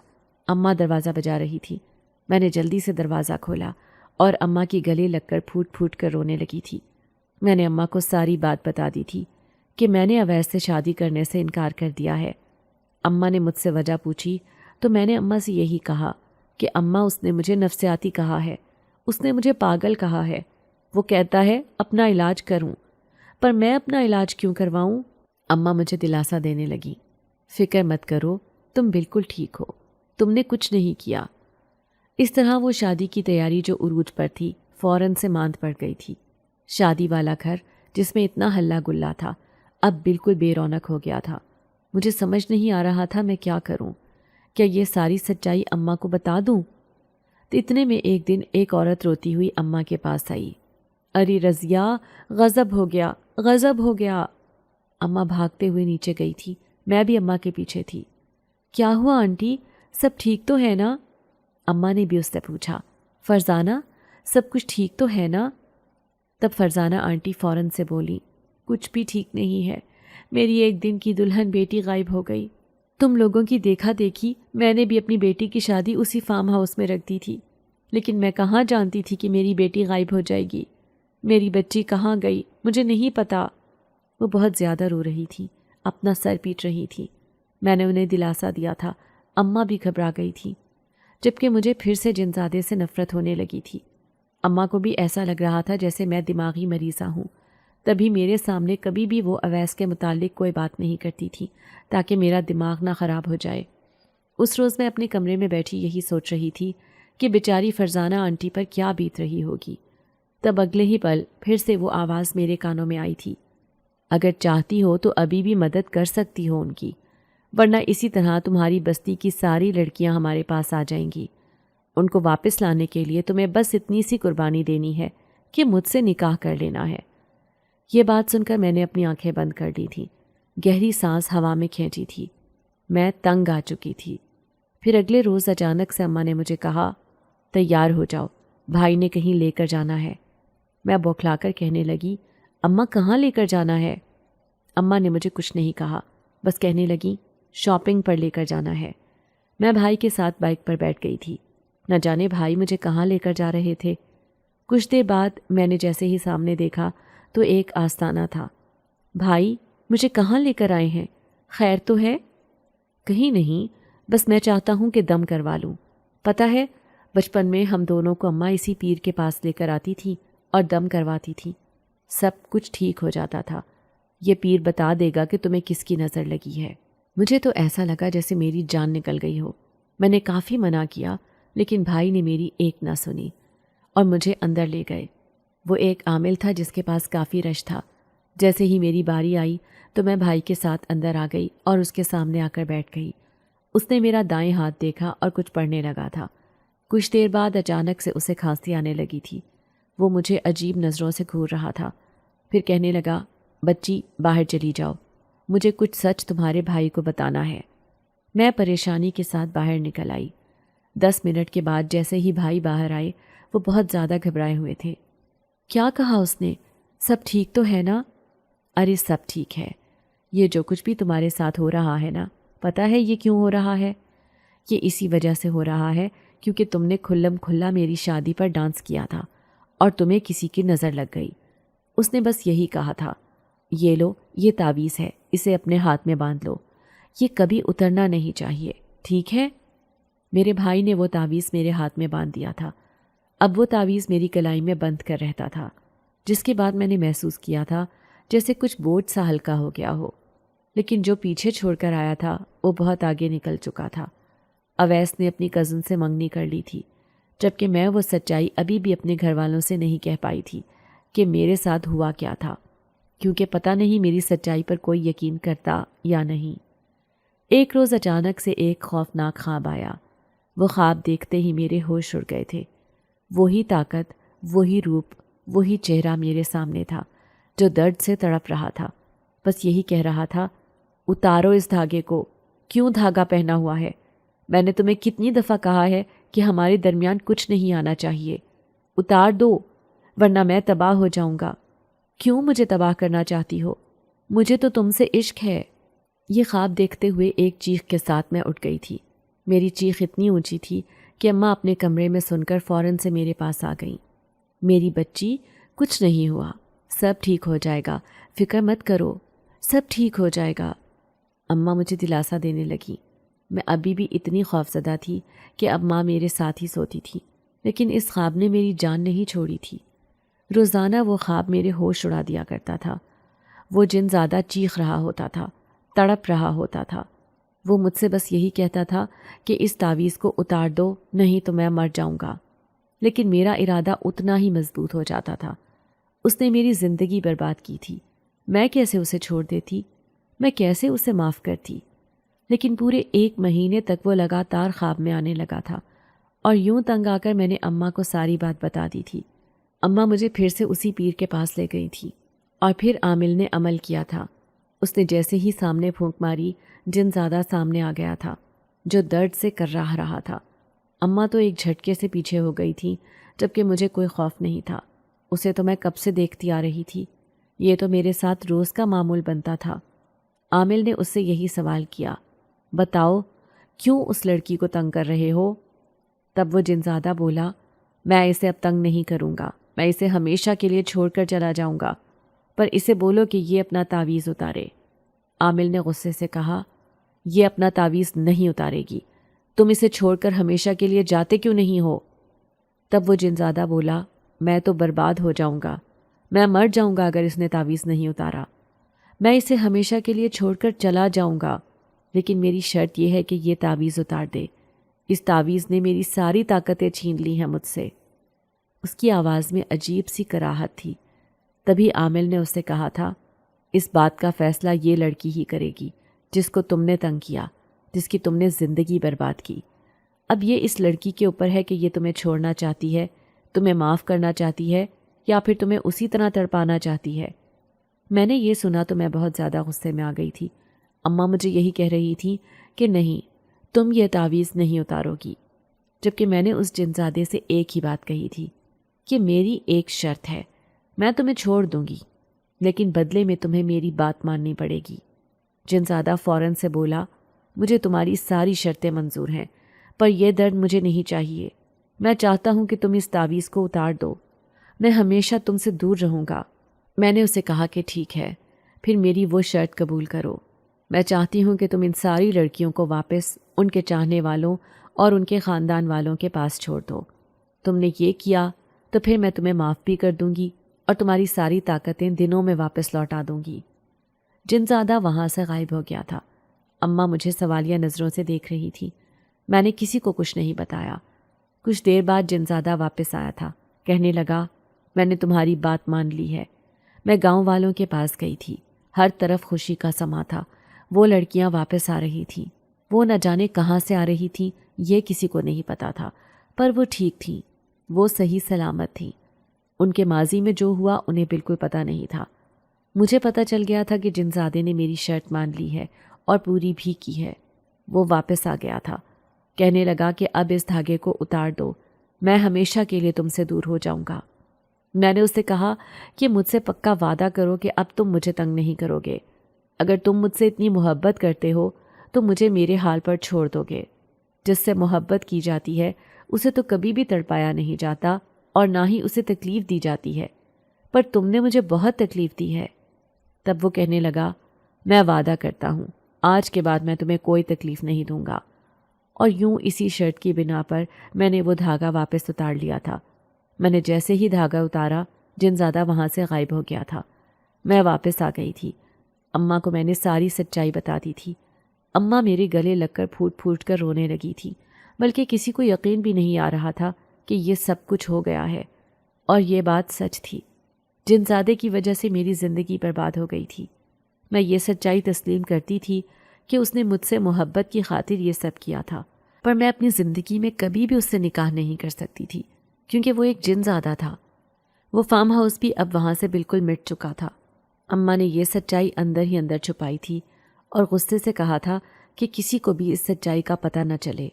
Speaker 1: اماں دروازہ بجا رہی تھی۔ میں نے جلدی سے دروازہ کھولا اور اماں کی گلے لگ کر پھوٹ پھوٹ کر رونے لگی تھی۔ میں نے اماں کو ساری بات بتا دی تھی کہ میں نے اویس سے شادی کرنے سے انکار کر دیا ہے۔ اماں نے مجھ سے وجہ پوچھی تو میں نے اماں سے یہی کہا کہ اماں اس نے مجھے نفسیاتی کہا ہے، اس نے مجھے پاگل کہا ہے۔ وہ کہتا ہے اپنا علاج کروں، پر میں اپنا علاج کیوں کرواؤں؟ اماں مجھے دلاسا دینے لگی، فکر مت کرو، تم بالکل ٹھیک ہو، تم نے کچھ نہیں کیا۔ اس طرح وہ شادی کی تیاری جو عروج پر تھی فوراً سے ماند پڑ گئی تھی۔ شادی والا گھر جس میں اتنا ہلا گلا تھا اب بالکل بے رونق ہو گیا تھا۔ مجھے سمجھ نہیں آ رہا تھا میں کیا کروں۔ کیا یہ ساری سچائی اماں کو بتا دوں؟ تو اتنے میں ایک دن ایک عورت روتی ہوئی اماں کے پاس آئی، ارے رضیہ، غضب ہو گیا، غضب ہو گیا۔ اماں بھاگتے ہوئے نیچے گئی تھی، میں بھی اماں کے پیچھے تھی۔ کیا ہوا آنٹی، سب ٹھیک تو ہے نا؟ اماں نے بھی اس سے پوچھا۔ فرزانہ، سب کچھ ٹھیک تو ہے نا؟ تب فرزانہ آنٹی فوراً سے بولی، کچھ بھی ٹھیک نہیں ہے، میری ایک دن کی دلہن بیٹی غائب ہو گئی۔ تم لوگوں کی دیکھا دیکھی میں نے بھی اپنی بیٹی کی شادی اسی فارم ہاؤس میں رکھ دی تھی، لیکن میں کہاں جانتی تھی کہ میری بیٹی غائب ہو جائے گی۔ میری بچی کہاں گئی مجھے نہیں پتا۔ وہ بہت زیادہ رو رہی تھی، اپنا سر پیٹ رہی تھی۔ میں نے انہیں دلاسا دیا تھا، اماں بھی گھبرا گئی تھی، جبکہ مجھے پھر سے جنزادے سے نفرت ہونے لگی تھی۔ اماں کو بھی ایسا لگ رہا تھا جیسے میں دماغی مریضہ ہوں، تبھی میرے سامنے کبھی بھی وہ اویس کے متعلق کوئی بات نہیں کرتی تھی تاکہ میرا دماغ نہ خراب ہو جائے۔ اس روز میں اپنے کمرے میں بیٹھی یہی سوچ رہی تھی کہ بیچاری فرزانہ آنٹی پر کیا بیت رہی ہوگی۔ تب اگلے ہی پل پھر سے وہ آواز میرے کانوں میں آئی تھی، اگر چاہتی ہو تو ابھی بھی مدد کر سکتی ہو ان کی، ورنہ اسی طرح تمہاری بستی کی ساری لڑکیاں ہمارے پاس آ جائیں گی۔ ان کو واپس لانے کے لیے تمہیں بس اتنی سی قربانی دینی ہے کہ مجھ سے نکاح کر لینا ہے۔ یہ بات سن کر میں نے اپنی آنکھیں بند کر لی تھی، گہری سانس ہوا میں کھینچی تھی۔ میں تنگ آ چکی تھی۔ پھر اگلے روز اچانک سے اماں نے مجھے کہا، تیار ہو جاؤ، بھائی نے کہیں لے کر جانا ہے۔ میں بوکھلا کر کہنے لگی، اماں کہاں لے کر جانا ہے؟ اماں نے مجھے کچھ نہیں کہا، بس کہنے لگی شاپنگ پر لے کر جانا ہے۔ میں بھائی کے ساتھ بائک پر بیٹھ گئی تھی۔ نہ جانے بھائی مجھے کہاں لے کر جا رہے تھے۔ کچھ دیر بعد میں نے جیسے ہی سامنے دیکھا تو ایک آستانہ تھا۔ بھائی مجھے کہاں لے کر آئے ہیں؟ خیر تو ہے؟ کہیں نہیں، بس میں چاہتا ہوں کہ دم کروا لوں۔ پتہ ہے بچپن میں ہم دونوں کو اماں اسی پیر کے پاس لے کر آتی تھی اور دم کرواتی تھی، سب کچھ ٹھیک ہو جاتا تھا۔ یہ پیر بتا دے گا کہ تمہیں کس کی نظر لگی ہے۔ مجھے تو ایسا لگا جیسے میری جان نکل گئی ہو۔ میں نے کافی منع کیا لیکن بھائی نے میری ایک نہ سنی اور مجھے اندر لے گئے۔ وہ ایک عامل تھا جس کے پاس کافی رش تھا۔ جیسے ہی میری باری آئی تو میں بھائی کے ساتھ اندر آ گئی اور اس کے سامنے آ کر بیٹھ گئی۔ اس نے میرا دائیں ہاتھ دیکھا اور کچھ پڑھنے لگا تھا۔ کچھ دیر بعد اچانک سے اسے کھانسی آنے لگی تھی۔ وہ مجھے عجیب نظروں سے گھور رہا تھا، پھر کہنے لگا، بچی باہر چلی جاؤ، مجھے کچھ سچ تمہارے بھائی کو بتانا ہے۔ میں پریشانی کے ساتھ باہر نکل آئی۔ 10 منٹ کے بعد جیسے ہی بھائی باہر آئے وہ بہت زیادہ گھبرائے ہوئے تھے۔ کیا کہا اس نے؟ سب ٹھیک تو ہے نا؟ ارے سب ٹھیک ہے۔ یہ جو کچھ بھی تمہارے ساتھ ہو رہا ہے نا، پتہ ہے یہ کیوں ہو رہا ہے؟ یہ اسی وجہ سے ہو رہا ہے کیونکہ تم نے کھلم کھلا میری شادی پر ڈانس کیا تھا اور تمہیں کسی کی نظر لگ گئی۔ اس نے بس یہی کہا تھا، یہ لو یہ تعویذ ہے، اسے اپنے ہاتھ میں باندھ لو، یہ کبھی اترنا نہیں چاہیے، ٹھیک ہے؟ میرے بھائی نے وہ تعویذ میرے ہاتھ میں باندھ دیا تھا۔ اب وہ تعویذ میری کلائی میں بند کر رہتا تھا، جس کے بعد میں نے محسوس کیا تھا جیسے کچھ بوجھ سا ہلکا ہو گیا ہو، لیکن جو پیچھے چھوڑ کر آیا تھا وہ بہت آگے نکل چکا تھا۔ اویس نے اپنی کزن سے منگنی کر لی تھی، جبکہ میں وہ سچائی ابھی بھی اپنے گھر والوں سے نہیں کہہ پائی تھی کہ میرے ساتھ ہوا کیا تھا، کیونکہ پتہ نہیں میری سچائی پر کوئی یقین کرتا یا نہیں۔ ایک روز اچانک سے ایک خوفناک خواب آیا۔ وہ خواب دیکھتے ہی میرے ہوش اڑ گئے تھے۔ وہی طاقت، وہی روپ، وہی چہرہ میرے سامنے تھا جو درد سے تڑپ رہا تھا، بس یہی کہہ رہا تھا، اتارو اس دھاگے کو، کیوں دھاگا پہنا ہوا ہے؟ میں نے تمہیں کتنی دفعہ کہا ہے کہ ہمارے درمیان کچھ نہیں آنا چاہیے، اتار دو ورنہ میں تباہ ہو جاؤں گا۔ کیوں مجھے تباہ کرنا چاہتی ہو؟ مجھے تو تم سے عشق ہے۔ یہ خواب دیکھتے ہوئے ایک چیخ کے ساتھ میں اٹھ گئی تھی۔ میری چیخ اتنی اونچی تھی کہ اماں اپنے کمرے میں سن کر فوراً سے میرے پاس آ گئیں۔ میری بچی کچھ نہیں ہوا، سب ٹھیک ہو جائے گا، فکر مت کرو، سب ٹھیک ہو جائے گا۔ اماں مجھے دلاسا دینے لگی۔ میں ابھی بھی اتنی خوفزدہ تھی کہ اب ماں میرے ساتھ ہی سوتی تھی، لیکن اس خواب نے میری جان نہیں چھوڑی تھی۔ روزانہ وہ خواب میرے ہوش اڑا دیا کرتا تھا۔ وہ جن زیادہ چیخ رہا ہوتا تھا، تڑپ رہا ہوتا تھا۔ وہ مجھ سے بس یہی کہتا تھا کہ اس تعویذ کو اتار دو نہیں تو میں مر جاؤں گا، لیکن میرا ارادہ اتنا ہی مضبوط ہو جاتا تھا۔ اس نے میری زندگی برباد کی تھی، میں کیسے اسے چھوڑ دیتی؟ میں کیسے اسے معاف کرتی؟ لیکن پورے 1 مہینے تک وہ لگاتار خواب میں آنے لگا تھا، اور یوں تنگ آ کر میں نے اماں کو ساری بات بتا دی تھی۔ اماں مجھے پھر سے اسی پیر کے پاس لے گئی تھی، اور پھر عامل نے عمل کیا تھا۔ اس نے جیسے ہی سامنے پھونک ماری، جن زیادہ سامنے آ گیا تھا جو درد سے کرراہ رہا تھا۔ اماں تو ایک جھٹکے سے پیچھے ہو گئی تھی، جبکہ مجھے کوئی خوف نہیں تھا۔ اسے تو میں کب سے دیکھتی آ رہی تھی، یہ تو میرے ساتھ روز کا معمول بنتا تھا۔ عامل نے اس سے یہی سوال کیا، بتاؤ کیوں اس لڑکی کو تنگ کر رہے ہو؟ تب وہ جنزادہ بولا، میں اسے اب تنگ نہیں کروں گا، میں اسے ہمیشہ کے لیے چھوڑ کر چلا جاؤں گا، پر اسے بولو کہ یہ اپنا تعویذ اتارے۔ عامل نے غصے سے کہا، یہ اپنا تعویذ نہیں اتارے گی، تم اسے چھوڑ کر ہمیشہ کے لیے جاتے کیوں نہیں ہو؟ تب وہ جنزادہ بولا، میں تو برباد ہو جاؤں گا، میں مر جاؤں گا اگر اس نے تعویذ نہیں اتارا۔ میں اسے ہمیشہ کے لیے چھوڑ کر چلا جاؤں گا، لیکن میری شرط یہ ہے کہ یہ تعویذ اتار دے۔ اس تعویذ نے میری ساری طاقتیں چھین لی ہیں مجھ سے۔ اس کی آواز میں عجیب سی کراہت تھی۔ تبھی عامل نے اس سے کہا تھا، اس بات کا فیصلہ یہ لڑکی ہی کرے گی جس کو تم نے تنگ کیا، جس کی تم نے زندگی برباد کی۔ اب یہ اس لڑکی کے اوپر ہے کہ یہ تمہیں چھوڑنا چاہتی ہے، تمہیں معاف کرنا چاہتی ہے، یا پھر تمہیں اسی طرح تڑپانا چاہتی ہے۔ میں نے یہ سنا تو میں بہت زیادہ غصے میں آ گئی تھی۔ اماں مجھے یہی کہہ رہی تھی کہ نہیں، تم یہ تعویذ نہیں اتارو گی، جبکہ میں نے اس جنزادے سے ایک ہی بات کہی تھی کہ میری ایک شرط ہے، میں تمہیں چھوڑ دوں گی، لیکن بدلے میں تمہیں میری بات ماننی پڑے گی۔ جنزادہ فوراً سے بولا، مجھے تمہاری ساری شرطیں منظور ہیں، پر یہ درد مجھے نہیں چاہیے۔ میں چاہتا ہوں کہ تم اس تعویذ کو اتار دو، میں ہمیشہ تم سے دور رہوں گا۔ میں نے اسے کہا کہ ٹھیک ہے، پھر میری وہ شرط قبول کرو۔ میں چاہتی ہوں کہ تم ان ساری لڑکیوں کو واپس ان کے چاہنے والوں اور ان کے خاندان والوں کے پاس چھوڑ دو۔ تم نے یہ کیا تو پھر میں تمہیں معاف بھی کر دوں گی اور تمہاری ساری طاقتیں دنوں میں واپس لوٹا دوں گی۔ جنزادہ وہاں سے غائب ہو گیا تھا۔ اماں مجھے سوالیہ نظروں سے دیکھ رہی تھی۔ میں نے کسی کو کچھ نہیں بتایا۔ کچھ دیر بعد جنزادہ واپس آیا تھا۔ کہنے لگا، میں نے تمہاری بات مان لی ہے۔ میں گاؤں والوں کے پاس گئی تھی، ہر طرف خوشی کا سما تھا۔ وہ لڑکیاں واپس آ رہی تھیں۔ وہ نہ جانے کہاں سے آ رہی تھیں، یہ کسی کو نہیں پتا تھا، پر وہ ٹھیک تھیں، وہ صحیح سلامت تھیں۔ ان کے ماضی میں جو ہوا انہیں بالکل پتہ نہیں تھا۔ مجھے پتہ چل گیا تھا کہ جنزادے نے میری شرط مان لی ہے اور پوری بھی کی ہے۔ وہ واپس آ گیا تھا۔ کہنے لگا کہ اب اس دھاگے کو اتار دو، میں ہمیشہ کے لیے تم سے دور ہو جاؤں گا۔ میں نے اسے کہا کہ مجھ سے پکا وعدہ کرو کہ اب تم مجھے تنگ نہیں کرو گے۔ اگر تم مجھ سے اتنی محبت کرتے ہو تو مجھے میرے حال پر چھوڑ دو گے۔ جس سے محبت کی جاتی ہے اسے تو کبھی بھی تڑپایا نہیں جاتا اور نہ ہی اسے تکلیف دی جاتی ہے، پر تم نے مجھے بہت تکلیف دی ہے۔ تب وہ کہنے لگا، میں وعدہ کرتا ہوں آج کے بعد میں تمہیں کوئی تکلیف نہیں دوں گا۔ اور یوں اسی شرط کی بنا پر میں نے وہ دھاگا واپس اتار لیا تھا۔ میں نے جیسے ہی دھاگا اتارا، جنزادہ وہاں سے غائب ہو گیا تھا۔ میں واپس آ گئی تھی۔ اماں کو میں نے ساری سچائی بتا دی تھی۔ اماں میرے گلے لگ کر پھوٹ پھوٹ کر رونے لگی تھی، بلکہ کسی کو یقین بھی نہیں آ رہا تھا کہ یہ سب کچھ ہو گیا ہے، اور یہ بات سچ تھی۔ جنزادے کی وجہ سے میری زندگی برباد ہو گئی تھی۔ میں یہ سچائی تسلیم کرتی تھی کہ اس نے مجھ سے محبت کی خاطر یہ سب کیا تھا، پر میں اپنی زندگی میں کبھی بھی اس سے نکاح نہیں کر سکتی تھی، کیونکہ وہ ایک جنزادہ تھا۔ وہ فارم ہاؤس بھی اب وہاں سے بالکل مٹ چکا تھا۔ اماں نے یہ سچائی اندر ہی اندر چھپائی تھی اور غصے سے کہا تھا کہ کسی کو بھی اس سچائی کا پتہ نہ چلے،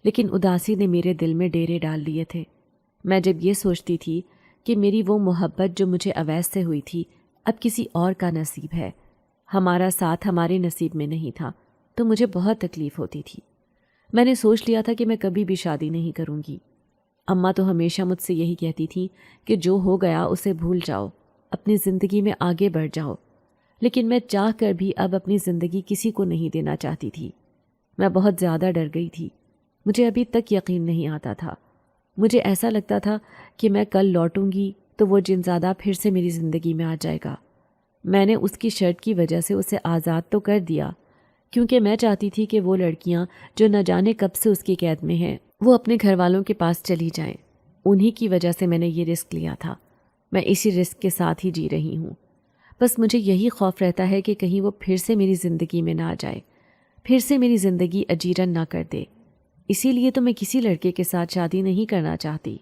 Speaker 1: لیکن اداسی نے میرے دل میں ڈیرے ڈال لیے تھے۔ میں جب یہ سوچتی تھی کہ میری وہ محبت جو مجھے اویس سے ہوئی تھی اب کسی اور کا نصیب ہے، ہمارا ساتھ ہمارے نصیب میں نہیں تھا، تو مجھے بہت تکلیف ہوتی تھی۔ میں نے سوچ لیا تھا کہ میں کبھی بھی شادی نہیں کروں گی۔ اماں تو ہمیشہ مجھ سے یہی کہتی تھی کہ جو ہو گیا اسے بھول جاؤ، اپنی زندگی میں آگے بڑھ جاؤ، لیکن میں چاہ کر بھی اب اپنی زندگی کسی کو نہیں دینا چاہتی تھی۔ میں بہت زیادہ ڈر گئی تھی۔ مجھے ابھی تک یقین نہیں آتا تھا۔ مجھے ایسا لگتا تھا کہ میں کل لوٹوں گی تو وہ جنزادہ پھر سے میری زندگی میں آ جائے گا۔ میں نے اس کی شرط کی وجہ سے اسے آزاد تو کر دیا، کیونکہ میں چاہتی تھی کہ وہ لڑکیاں جو نہ جانے کب سے اس کی قید میں ہیں وہ اپنے گھر والوں کے پاس چلی جائیں۔ انہی کی وجہ سے میں نے یہ رسک لیا تھا۔ میں اسی رسک کے ساتھ ہی جی رہی ہوں۔ بس مجھے یہی خوف رہتا ہے کہ کہیں وہ پھر سے میری زندگی میں نہ آ جائے، پھر سے میری زندگی اجیرن نہ کر دے۔ اسی لیے تو میں کسی لڑکے کے ساتھ شادی نہیں کرنا چاہتی۔